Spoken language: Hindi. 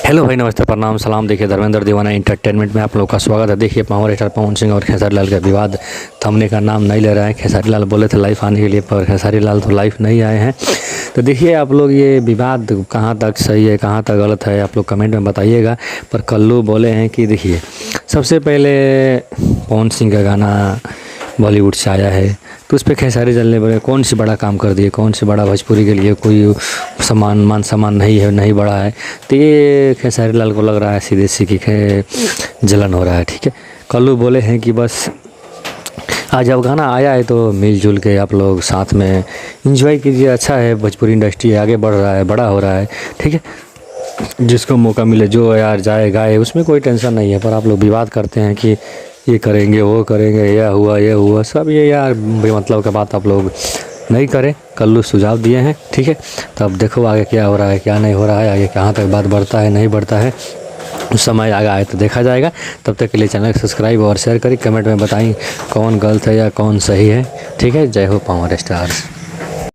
हेलो भाई, नमस्ते, प्रणाम, सलाम। देखिए, धर्मेंद्र दीवाना एंटरटेनमेंट में आप लोगों का स्वागत है। देखिए, पावर स्टार पवन सिंह और खेसारी लाल का विवाद थमने का नाम नहीं ले रहा है। खेसारी लाल बोले थे लाइफ आने के लिए, पर खेसारी लाल तो लाइफ नहीं आए हैं। तो देखिए, आप लोग ये विवाद कहाँ तक सही है, कहाँ तक गलत है, आप लोग कमेंट में बताइएगा। पर कल्लू बोले हैं कि देखिए, सबसे पहले पवन सिंह का गाना बॉलीवुड से आया है, तो उस पर खेसारी लाल ने बोले कौन सी बड़ा काम कर दिए, कौन सी बड़ा भोजपुरी के लिए कोई मान सम्मान नहीं है, नहीं बढ़ा है। तो ये खेसारी लाल को लग रहा है सीधे सीधी जलन हो रहा है। ठीक है, कल्लू बोले हैं कि बस आज जब गाना आया है तो मिलजुल के आप लोग साथ में एंजॉय कीजिए। अच्छा है, भोजपुरी इंडस्ट्री आगे बढ़ रहा है, बड़ा हो रहा है। ठीक है, जिसको मौका मिले जो यार जाए गाए, उसमें कोई टेंशन नहीं है। पर आप लोग विवाद करते हैं कि ये करेंगे, वो करेंगे, ये हुआ सब, ये यार बेमतलब का बात आप लोग नहीं करें। कल्लू सुझाव दिए हैं, ठीक है। तब देखो आगे क्या हो रहा है, क्या नहीं हो रहा है, आगे कहाँ तक बात बढ़ता है, नहीं बढ़ता है, उस समय आगे आए तो देखा जाएगा। तब तक के लिए चैनल को सब्सक्राइब और शेयर करिए। कमेंट में बताएं कौन गलत है या कौन सही है। ठीक है, जय हो पावर स्टार्स।